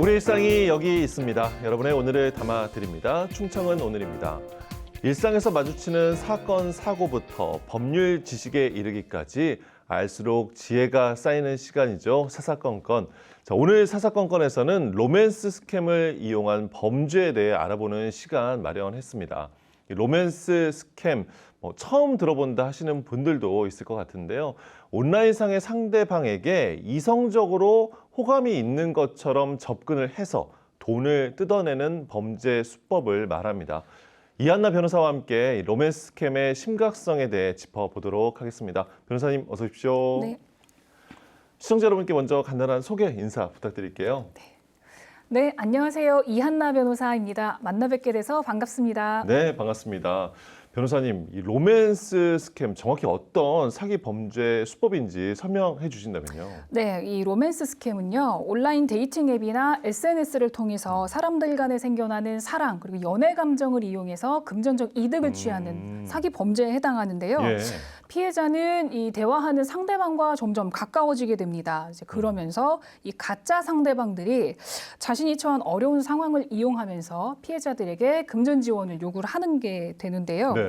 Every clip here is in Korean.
우리 일상이 여기 있습니다. 여러분의 오늘을 담아드립니다. 충청은 오늘입니다. 일상에서 마주치는 사건, 사고부터 법률 지식에 이르기까지 알수록 지혜가 쌓이는 시간이죠. 사사건건. 자, 오늘 사사건건에서는 로맨스 스캠을 이용한 범죄에 대해 알아보는 시간 마련했습니다. 이 로맨스 스캠 처음 들어본다 하시는 분들도 있을 것 같은데요. 온라인상의 상대방에게 이성적으로 호감이 있는 것처럼 접근을 해서 돈을 뜯어내는 범죄 수법을 말합니다. 이한나 변호사와 함께 로맨스 스캠의 심각성에 대해 짚어보도록 하겠습니다. 변호사님 어서 오십시오. 네. 시청자 여러분께 먼저 간단한 소개 인사 부탁드릴게요. 네, 안녕하세요. 이한나 변호사입니다. 만나 뵙게 돼서 반갑습니다. 네, 반갑습니다. 변호사님, 이 로맨스 스캠 정확히 어떤 사기 범죄 수법인지 설명해 주신다면요. 네, 이 로맨스 스캠은요, 온라인 데이팅 앱이나 SNS를 통해서 사람들 간에 생겨나는 사랑 그리고 연애 감정을 이용해서 금전적 이득을 취하는 사기 범죄에 해당하는데요. 예. 피해자는 이 대화하는 상대방과 점점 가까워지게 됩니다. 이제 그러면서 이 가짜 상대방들이 자신이 처한 어려운 상황을 이용하면서 피해자들에게 금전 지원을 요구를 하는 게 되는데요. 네.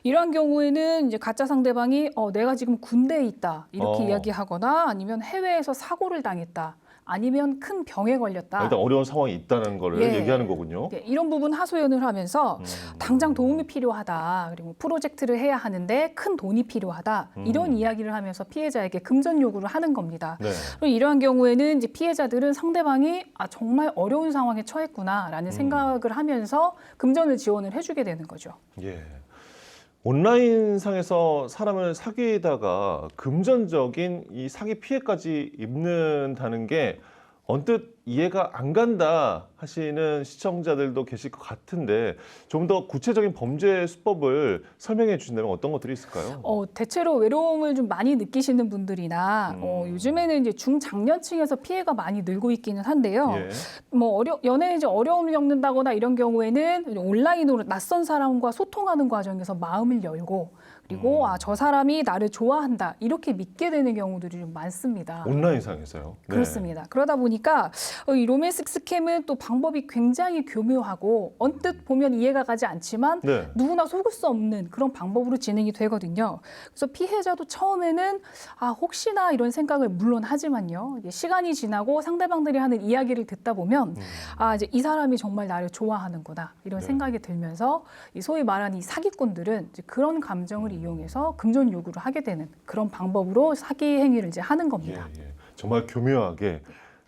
이러한 경우에는 이제 가짜 상대방이 내가 지금 군대에 있다 이렇게 이야기하거나 아니면 해외에서 사고를 당했다. 아니면 큰 병에 걸렸다. 일단 어려운 상황이 있다는 걸 얘기하는 거군요. 네, 이런 부분 하소연을 하면서 당장 도움이 필요하다. 그리고 프로젝트를 해야 하는데 큰 돈이 필요하다. 이런 이야기를 하면서 피해자에게 금전 요구를 하는 겁니다. 네. 그리고 이러한 경우에는 이제 피해자들은 상대방이 정말 어려운 상황에 처했구나라는 생각을 하면서 금전을 지원을 해주게 되는 거죠. 예. 온라인상에서 사람을 사귀다가 금전적인 이 사기 피해까지 입는다는 게 언뜻 이해가 안 간다 하시는 시청자들도 계실 것 같은데 좀 더 구체적인 범죄 수법을 설명해 주신다면 어떤 것들이 있을까요? 대체로 외로움을 좀 많이 느끼시는 분들이나 요즘에는 이제 중장년층에서 피해가 많이 늘고 있기는 한데요. 예. 연애에 이제 어려움을 겪는다거나 이런 경우에는 온라인으로 낯선 사람과 소통하는 과정에서 마음을 열고 그리고 저 사람이 나를 좋아한다 이렇게 믿게 되는 경우들이 좀 많습니다. 온라인상에서요? 네. 그렇습니다. 그러다 보니까 이 로맨스 스캠은 또 방법이 굉장히 교묘하고 언뜻 보면 이해가 가지 않지만 네. 누구나 속을 수 없는 그런 방법으로 진행이 되거든요. 그래서 피해자도 처음에는 혹시나 이런 생각을 물론 하지만요. 이제 시간이 지나고 상대방들이 하는 이야기를 듣다 보면 이제 이 사람이 정말 나를 좋아하는구나 이런 네. 생각이 들면서 이 소위 말하는 이 사기꾼들은 이제 그런 감정을 이용해서 금전 요구를 하게 되는 그런 방법으로 사기 행위를 이제 하는 겁니다. 예. 저말 교묘하게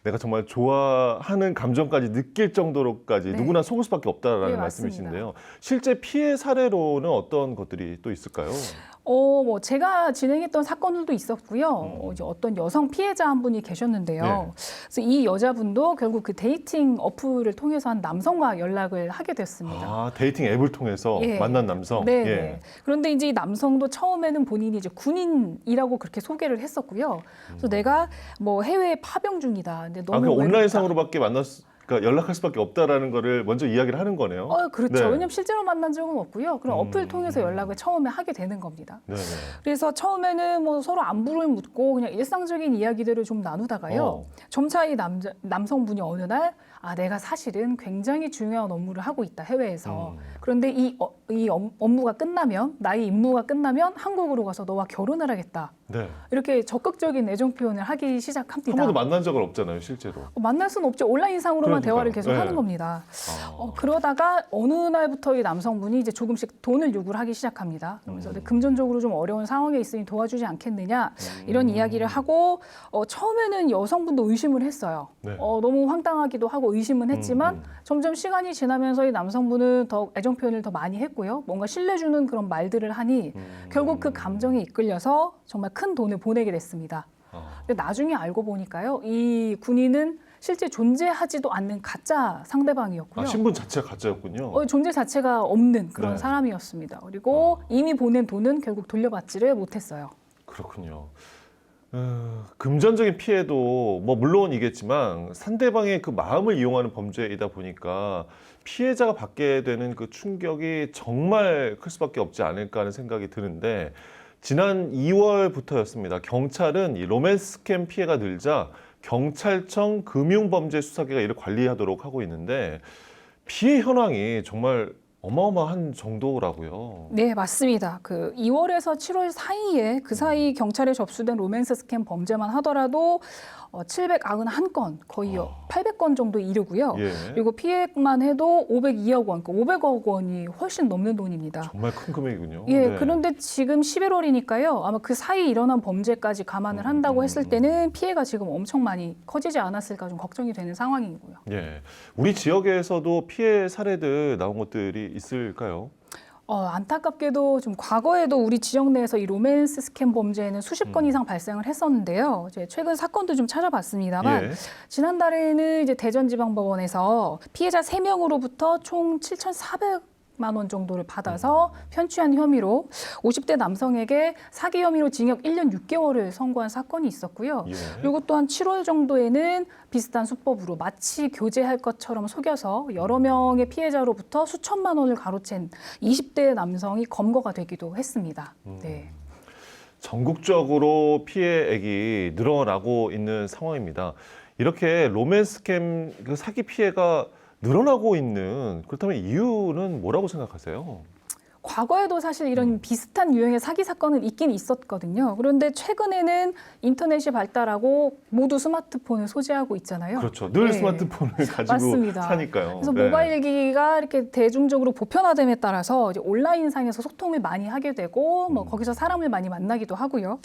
내가 정말 좋아하는 감정까지 느낄 정도로까지 네. 누구나 속을 수밖에 없다라는 네, 말씀이신데요. 실제 피해 사례로는 어떤 것들이 또 있을까요? 제가 진행했던 사건들도 있었고요. 이제 어떤 여성 피해자 한 분이 계셨는데요. 네. 그래서 이 여자분도 결국 그 데이팅 어플을 통해서 한 남성과 연락을 하게 됐습니다. 데이팅 앱을 통해서 예. 만난 남성. 네. 예. 그런데 이제 이 남성도 처음에는 본인이 이제 군인이라고 그렇게 소개를 했었고요. 그래서 내가 해외에 파병 중이다. 근데 너무 그러니까 외롭다. 온라인상으로밖에 그러니까 연락할 수밖에 없다라는 거를 먼저 이야기를 하는 거네요. 그렇죠. 네. 왜냐하면 실제로 만난 적은 없고요. 그럼 어플 통해서 연락을 처음에 하게 되는 겁니다. 네네. 그래서 처음에는 서로 안부를 묻고 그냥 일상적인 이야기들을 좀 나누다가요. 점차 이 남성분이 어느 날 내가 사실은 굉장히 중요한 업무를 하고 있다 해외에서. 그런데 이 업무가 끝나면 나의 임무가 끝나면 한국으로 가서 너와 결혼을 하겠다. 네. 이렇게 적극적인 애정 표현을 하기 시작합니다. 한 번도 만난 적은 없잖아요, 실제로. 만날 수는 없죠. 온라인상으로만 그러니까요. 대화를 계속 네. 하는 겁니다. 그러다가 어느 날부터 이 남성분이 이제 조금씩 돈을 요구를 하기 시작합니다. 그러면서 금전적으로 좀 어려운 상황에 있으니 도와주지 않겠느냐 이런 이야기를 하고 처음에는 여성분도 의심을 했어요. 네. 너무 황당하기도 하고 의심은 했지만 점점 시간이 지나면서 이 남성분은 더 애정 표현을 더 많이 했고요. 뭔가 신뢰주는 그런 말들을 하니 결국 그 감정에 이끌려서 정말 큰 돈을 보내게 됐습니다. 근데 나중에 알고 보니까요. 이 군인은 실제 존재하지도 않는 가짜 상대방이었고요. 신분 자체가 가짜였군요. 존재 자체가 없는 그런 네. 사람이었습니다. 그리고 이미 보낸 돈은 결국 돌려받지를 못했어요. 그렇군요. 금전적인 피해도 물론이겠지만 상대방의 그 마음을 이용하는 범죄이다 보니까 피해자가 받게 되는 그 충격이 정말 클 수밖에 없지 않을까 하는 생각이 드는데 지난 2월부터였습니다. 경찰은 이 로맨스 스캠 피해가 늘자 경찰청 금융범죄수사계가 이를 관리하도록 하고 있는데 피해 현황이 정말 어마어마한 정도라고요. 네, 맞습니다. 그 2월에서 7월 사이에 그 사이 경찰에 접수된 로맨스 스캠 범죄만 하더라도 791건, 거의 800건 정도 이르고요. 예. 그리고 피해액만 해도 502억 원, 그러니까 500억 원이 훨씬 넘는 돈입니다. 정말 큰 금액이군요. 예, 네. 그런데 지금 11월이니까요. 아마 그 사이 일어난 범죄까지 감안을 한다고 했을 때는 피해가 지금 엄청 많이 커지지 않았을까 좀 걱정이 되는 상황이고요. 예. 우리 지역에서도 피해 사례들 나온 것들이 있을까요? 안타깝게도 좀 과거에도 우리 지역 내에서 이 로맨스 스캠 범죄는 수십 건 이상 발생을 했었는데요. 이제 최근 사건도 좀 찾아봤습니다만 예. 지난달에는 이제 대전지방법원에서 피해자 3명으로부터 총 7,400만 원 정도를 받아서 편취한 혐의로 50대 남성에게 사기 혐의로 징역 1년 6개월을 선고한 사건이 있었고요. 예. 그리고 또한 7월 정도에는 비슷한 수법으로 마치 교제할 것처럼 속여서 여러 명의 피해자로부터 수천만 원을 가로챈 20대 남성이 검거가 되기도 했습니다. 네. 전국적으로 피해액이 늘어나고 있는 상황입니다. 이렇게 로맨스 스캠 그 사기 피해가 늘어나고 있는 그렇다면 이유는 뭐라고 생각하세요? 과거에도 사실 이런 비슷한 유형의 사기 사건은 있긴 있었거든요. 그런데 최근에는 인터넷이 발달하고 모두 스마트폰을 소지하고 있잖아요. 그렇죠. 늘 네. 스마트폰을 가지고 맞습니다. 사니까요. 그래서 네. 모바일 기기가 이렇게 대중적으로 보편화됨에 따라서 이제 온라인상에서 소통을 많이 하게 되고 뭐 거기서 사람을 많이 만나기도 하고요.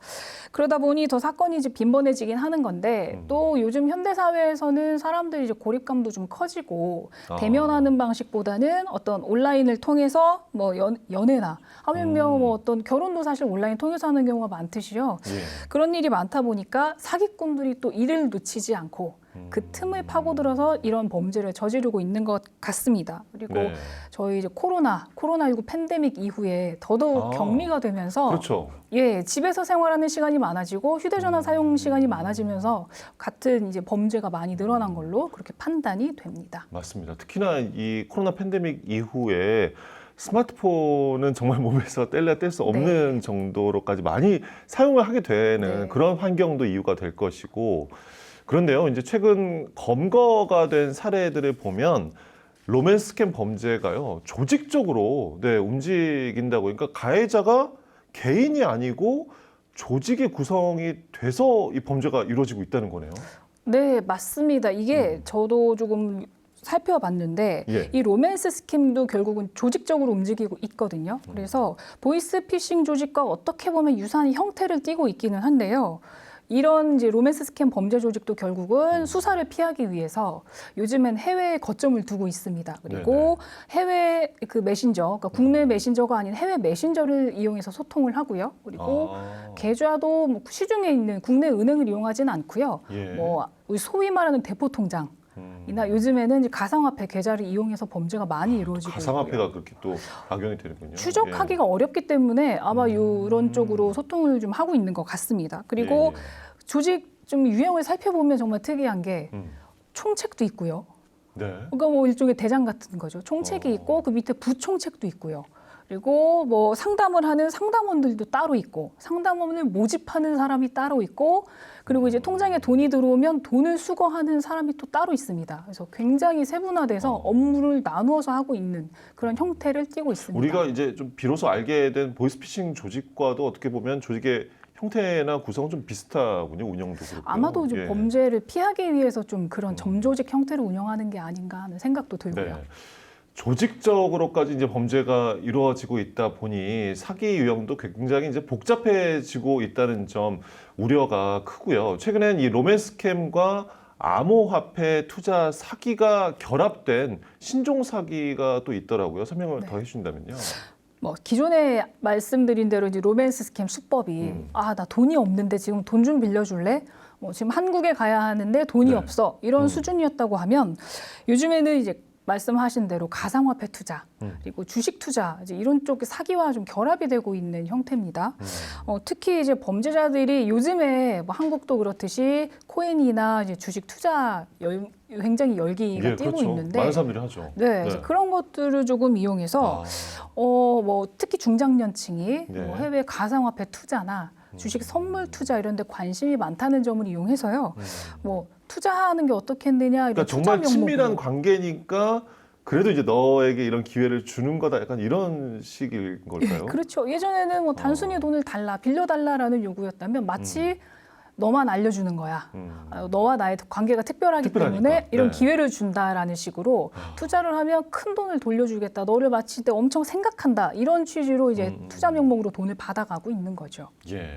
그러다 보니 더 사건이 이제 빈번해지긴 하는 건데 또 요즘 현대 사회에서는 사람들이 이제 고립감도 좀 커지고 대면하는 방식보다는 어떤 온라인을 통해서 뭐 연애나 하물며 뭐 어떤 결혼도 사실 온라인 통해서 하는 경우가 많듯이요. 예. 그런 일이 많다 보니까 사기꾼들이 또 이를 놓치지 않고 그 틈을 파고들어서 이런 범죄를 저지르고 있는 것 같습니다. 그리고 네. 저희 이제 코로나19 팬데믹 이후에 더더욱 격리가 되면서 그렇죠. 예, 집에서 생활하는 시간이 많아지고 휴대전화 사용 시간이 많아지면서 같은 이제 범죄가 많이 늘어난 걸로 그렇게 판단이 됩니다. 맞습니다. 특히나 이 코로나 팬데믹 이후에 스마트폰은 정말 몸에서 뗄래야 뗄 수 없는 정도로까지 많이 사용을 하게 되는 네. 그런 환경도 이유가 될 것이고 그런데요. 이제 최근 검거가 된 사례들을 보면 로맨스 스캠 범죄가요. 조직적으로 움직인다고 그러니까 가해자가 개인이 아니고 조직이 구성이 돼서 이 범죄가 이루어지고 있다는 거네요. 네, 맞습니다. 이게 저도 조금 살펴봤는데 예. 이 로맨스 스캠도 결국은 조직적으로 움직이고 있거든요. 그래서 보이스피싱 조직과 어떻게 보면 유사한 형태를 띠고 있기는 한데요. 이런 이제 로맨스 스캠 범죄 조직도 결국은 수사를 피하기 위해서 요즘엔 해외에 거점을 두고 있습니다. 그리고 해외 그 메신저, 그러니까 국내 메신저가 아닌 해외 메신저를 이용해서 소통을 하고요. 그리고 계좌도 뭐 시중에 있는 국내 은행을 이용하지는 않고요. 예. 뭐 우리 소위 말하는 대포통장. 이나 요즘에는 이제 가상화폐 계좌를 이용해서 범죄가 많이 이루어지고 가상화폐가 있고요. 그렇게 또 악용이 되는군요. 추적하기가 어렵기 때문에 아마 이런 쪽으로 소통을 좀 하고 있는 것 같습니다. 그리고 조직 좀 유형을 살펴보면 정말 특이한 게 총책도 있고요. 네. 그러니까 뭐 일종의 대장 같은 거죠. 총책이 있고 그 밑에 부총책도 있고요. 그리고 뭐 상담을 하는 상담원들도 따로 있고 상담원을 모집하는 사람이 따로 있고 그리고 이제 통장에 돈이 들어오면 돈을 수거하는 사람이 또 따로 있습니다. 그래서 굉장히 세분화돼서 업무를 나누어서 하고 있는 그런 형태를 띠고 있습니다. 우리가 이제 좀 비로소 알게 된 보이스피싱 조직과도 어떻게 보면 조직의 형태나 구성은 좀 비슷하군요. 운영도 그렇고요. 아마도 이제 범죄를 피하기 위해서 좀 그런 점조직 형태를 운영하는 게 아닌가 하는 생각도 들고요. 네. 조직적으로까지 이제 범죄가 이루어지고 있다 보니 사기 유형도 굉장히 이제 복잡해지고 있다는 점 우려가 크고요. 최근엔 이 로맨스 스캠과 암호화폐 투자 사기가 결합된 신종 사기가 또 있더라고요. 설명을 더 해주신다면요. 뭐 기존에 말씀드린 대로 이제 로맨스 스캠 수법이 나 돈이 없는데 지금 돈 좀 빌려줄래? 뭐 지금 한국에 가야 하는데 돈이 없어 이런 수준이었다고 하면 요즘에는 이제 말씀하신 대로 가상화폐 투자 그리고 주식 투자 이제 이런 쪽 사기와 좀 결합이 되고 있는 형태입니다. 특히 이제 범죄자들이 요즘에 뭐 한국도 그렇듯이 코인이나 이제 주식 투자 굉장히 열기가 예, 뛰고 그렇죠. 있는데 많은 사람들이 하죠. 네, 그래서 그런 것들을 조금 이용해서 뭐 특히 중장년층이 네. 뭐 해외 가상화폐 투자나 주식 선물 투자 이런 데 관심이 많다는 점을 이용해서요. 뭐 투자하는 게 어떻겠느냐 그러니까 이런 정말 투자 친밀한 명목으로. 관계니까 그래도 이제 너에게 이런 기회를 주는 거다. 약간 이런 식인 걸까요? 그렇죠. 예전에는 뭐 단순히 돈을 달라, 빌려달라라는 요구였다면 마치 너만 알려주는 거야. 너와 나의 관계가 특별하기 특별하니까. 때문에 이런 네. 기회를 준다라는 식으로 투자를 하면 큰 돈을 돌려주겠다. 너를 마치 때 엄청 생각한다. 이런 취지로 이제 투자 명목으로 돈을 받아가고 있는 거죠. 예.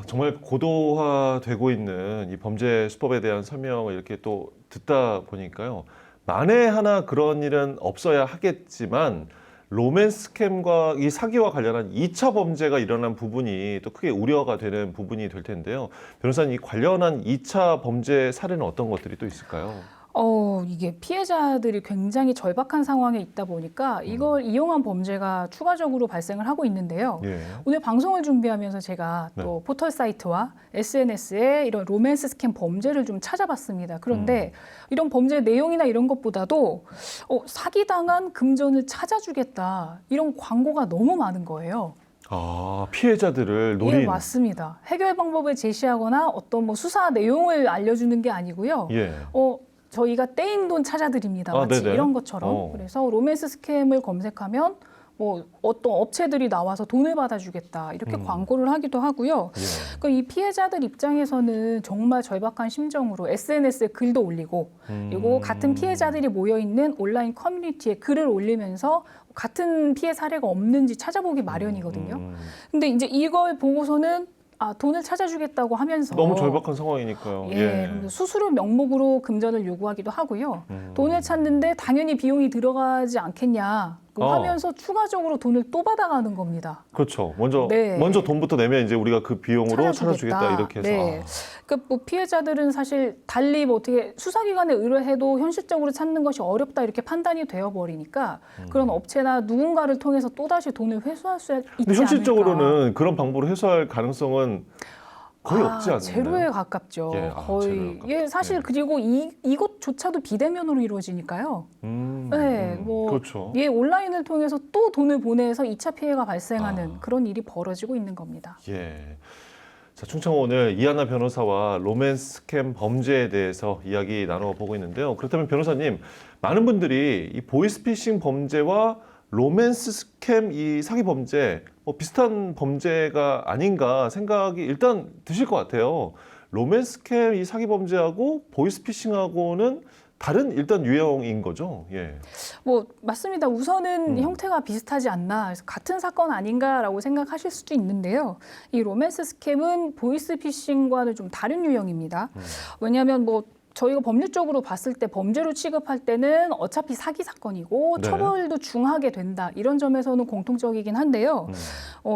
정말 고도화되고 있는 이 범죄 수법에 대한 설명을 이렇게 또 듣다 보니까요. 만에 하나 그런 일은 없어야 하겠지만 로맨스 스캠과 이 사기와 관련한 2차 범죄가 일어난 부분이 또 크게 우려가 되는 부분이 될 텐데요. 변호사님, 이 관련한 2차 범죄 사례는 어떤 것들이 또 있을까요? 이게 피해자들이 굉장히 절박한 상황에 있다 보니까 이걸 이용한 범죄가 추가적으로 발생을 하고 있는데요. 예. 오늘 방송을 준비하면서 제가 네. 또 포털 사이트와 SNS에 이런 로맨스 스캠 범죄를 좀 찾아봤습니다. 그런데 이런 범죄 내용이나 이런 것보다도 사기당한 금전을 찾아주겠다 이런 광고가 너무 많은 거예요. 피해자들을 노린. 예, 맞습니다. 해결 방법을 제시하거나 어떤 뭐 수사 내용을 알려주는 게 아니고요. 예. 저희가 떼인 돈 찾아드립니다. 마치 네네. 이런 것처럼. 그래서 로맨스 스캠을 검색하면 뭐 어떤 업체들이 나와서 돈을 받아주겠다 이렇게 광고를 하기도 하고요. 예. 그러니까 이 피해자들 입장에서는 정말 절박한 심정으로 SNS에 글도 올리고 그리고 같은 피해자들이 모여 있는 온라인 커뮤니티에 글을 올리면서 같은 피해 사례가 없는지 찾아보기 마련이거든요. 근데 이제 이걸 보고서는 돈을 찾아주겠다고 하면서 너무 절박한 상황이니까요. 그런데 수수료 명목으로 금전을 요구하기도 하고요. 돈을 찾는데 당연히 비용이 들어가지 않겠냐 하면서 추가적으로 돈을 또 받아가는 겁니다. 그렇죠. 먼저 네. 돈부터 내면 이제 우리가 그 비용으로 찾아주겠다 이렇게 해서. 네. 그러니까 뭐 피해자들은 사실 달리 뭐 어떻게 수사기관에 의뢰해도 현실적으로 찾는 것이 어렵다 이렇게 판단이 되어버리니까 그런 업체나 누군가를 통해서 또 다시 돈을 회수할 수 있지 근데 현실적으로는 않을까. 그런 방법으로 해소할 가능성은 거의 없지 않나요? 제로에 가깝죠. 제로에 거의. 가깝죠. 사실 그리고 이것조차도 비대면으로 이루어지니까요. 그렇죠. 온라인을 통해서 또 돈을 보내서 2차 피해가 발생하는 그런 일이 벌어지고 있는 겁니다. 예. 자, 충청 오늘 이하나 변호사와 로맨스 스캠 범죄에 대해서 이야기 나눠보고 있는데요. 그렇다면 변호사님, 많은 분들이 이 보이스피싱 범죄와 로맨스 스캠 이 사기 범죄 비슷한 범죄가 아닌가 생각이 일단 드실 것 같아요. 로맨스 스캠 이 사기 범죄하고 보이스피싱하고는 다른 일단 유형인 거죠. 예. 맞습니다. 우선은 형태가 비슷하지 않나, 그래서 같은 사건 아닌가라고 생각하실 수도 있는데요. 이 로맨스 스캠은 보이스피싱과는 좀 다른 유형입니다. 왜냐하면 저희가 법률적으로 봤을 때 범죄로 취급할 때는 어차피 사기 사건이고 네. 처벌도 중하게 된다. 이런 점에서는 공통적이긴 한데요.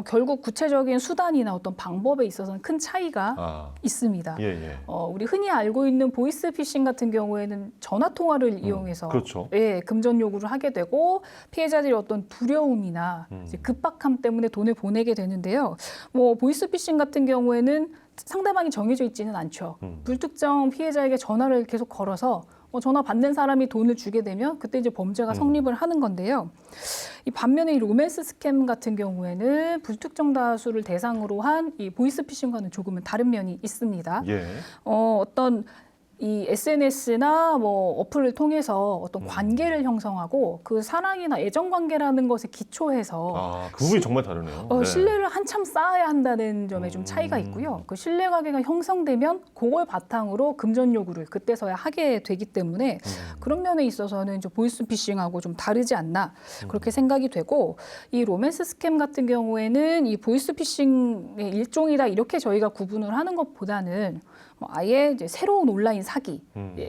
결국 구체적인 수단이나 어떤 방법에 있어서는 큰 차이가 있습니다. 예. 우리 흔히 알고 있는 보이스피싱 같은 경우에는 전화 통화를 이용해서 그렇죠. 금전 요구를 하게 되고 피해자들이 어떤 두려움이나 이제 급박함 때문에 돈을 보내게 되는데요. 보이스피싱 같은 경우에는 상대방이 정해져 있지는 않죠. 불특정 피해자에게 전화를 계속 걸어서 전화 받는 사람이 돈을 주게 되면 그때 이제 범죄가 성립을 하는 건데요. 이 반면에 이 로맨스 스캠 같은 경우에는 불특정 다수를 대상으로 한 이 보이스피싱과는 조금은 다른 면이 있습니다. 예. 어떤 이 SNS나 어플을 통해서 어떤 관계를 형성하고 그 사랑이나 애정 관계라는 것에 기초해서 그 부분이 정말 다르네요. 네. 신뢰를 한참 쌓아야 한다는 점에 좀 차이가 있고요. 그 신뢰 관계가 형성되면 그걸 바탕으로 금전 요구를 그때서야 하게 되기 때문에 그런 면에 있어서는 이제 보이스피싱하고 좀 다르지 않나 그렇게 생각이 되고, 이 로맨스 스캠 같은 경우에는 이 보이스피싱의 일종이다 이렇게 저희가 구분을 하는 것보다는 아예 이제 새로운 온라인 사기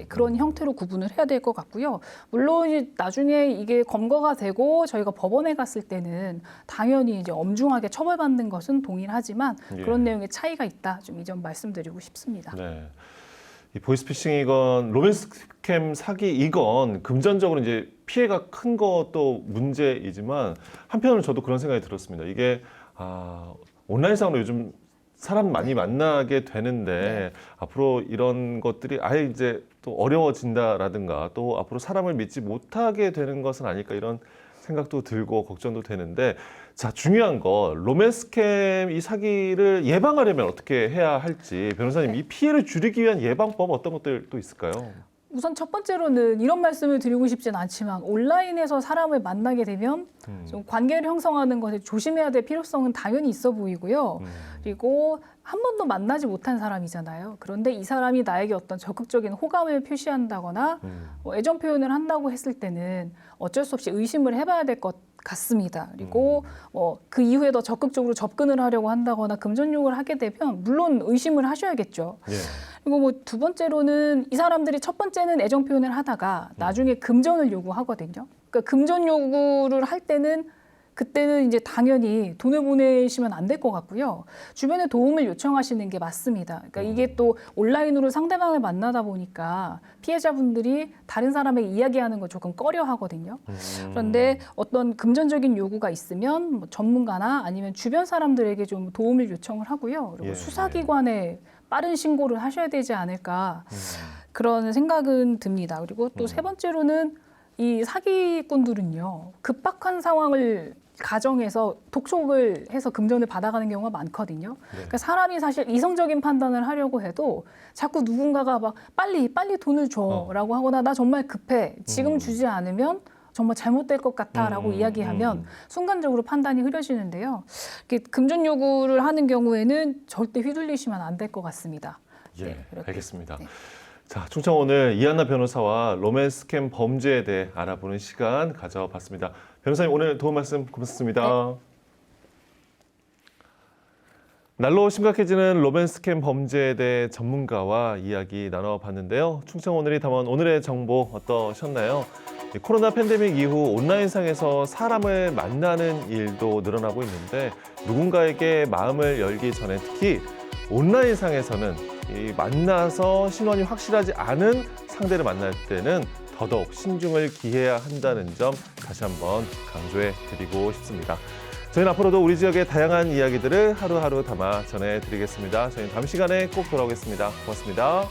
그런 형태로 구분을 해야 될 것 같고요. 물론 이제 나중에 이게 검거가 되고 저희가 법원에 갔을 때는 당연히 이제 엄중하게 처벌받는 것은 동일하지만 그런 내용의 차이가 있다. 좀 이 점 말씀드리고 싶습니다. 네. 이 보이스피싱이건 로맨스 스캠 사기이건 금전적으로 이제 피해가 큰 것도 문제이지만 한편으로는 저도 그런 생각이 들었습니다. 이게 온라인상으로 요즘 사람 많이 만나게 되는데 앞으로 이런 것들이 아예 이제 또 어려워진다라든가 또 앞으로 사람을 믿지 못하게 되는 것은 아닐까 이런 생각도 들고 걱정도 되는데 자 중요한 거 로맨스 스캠 이 사기를 예방하려면 어떻게 해야 할지 변호사님 이 피해를 줄이기 위한 예방법 어떤 것들 또 있을까요? 우선 첫 번째로는 이런 말씀을 드리고 싶진 않지만 온라인에서 사람을 만나게 되면 좀 관계를 형성하는 것에 조심해야 될 필요성은 당연히 있어 보이고요. 그리고 한 번도 만나지 못한 사람이잖아요. 그런데 이 사람이 나에게 어떤 적극적인 호감을 표시한다거나 애정 표현을 한다고 했을 때는 어쩔 수 없이 의심을 해봐야 될 것 같습니다. 그리고 그 이후에 더 적극적으로 접근을 하려고 한다거나 금전 요구를 하게 되면 물론 의심을 하셔야겠죠. 예. 그리고 뭐 두 번째로는 이 사람들이 첫 번째는 애정 표현을 하다가 나중에 금전을 요구하거든요. 그러니까 금전 요구를 할 때는 그때는 이제 당연히 돈을 보내시면 안 될 것 같고요. 주변에 도움을 요청하시는 게 맞습니다. 그러니까 이게 또 온라인으로 상대방을 만나다 보니까 피해자분들이 다른 사람에게 이야기하는 걸 조금 꺼려 하거든요. 그런데 어떤 금전적인 요구가 있으면 뭐 전문가나 아니면 주변 사람들에게 좀 도움을 요청을 하고요. 그리고 예. 수사기관에 빠른 신고를 하셔야 되지 않을까 그런 생각은 듭니다. 그리고 또 세 번째로는 이 사기꾼들은요. 급박한 상황을 가정에서 독촉을 해서 금전을 받아가는 경우가 많거든요. 그러니까 사람이 사실 이성적인 판단을 하려고 해도 자꾸 누군가가 막 빨리 돈을 줘라고 하거나 나 정말 급해 지금 주지 않으면 정말 잘못될 것 같아라고 이야기하면 순간적으로 판단이 흐려지는데요. 이렇게 금전 요구를 하는 경우에는 절대 휘둘리시면 안 될 것 같습니다. 예, 네, 그렇게. 알겠습니다. 네. 자, 충청 오늘 이한나 변호사와 로맨스 스캠 범죄에 대해 알아보는 시간 가져봤습니다. 변호사님 오늘 도움 말씀 고맙습니다. 네. 날로 심각해지는 로맨스 스캠 범죄에 대해 전문가와 이야기 나눠봤는데요. 충청 오늘이 담은 오늘의 정보 어떠셨나요? 코로나 팬데믹 이후 온라인상에서 사람을 만나는 일도 늘어나고 있는데 누군가에게 마음을 열기 전에 특히 온라인상에서는 이 만나서 신원이 확실하지 않은 상대를 만날 때는 더더욱 신중을 기해야 한다는 점 다시 한번 강조해 드리고 싶습니다. 저희는 앞으로도 우리 지역의 다양한 이야기들을 하루하루 담아 전해드리겠습니다. 저희는 다음 시간에 꼭 돌아오겠습니다. 고맙습니다.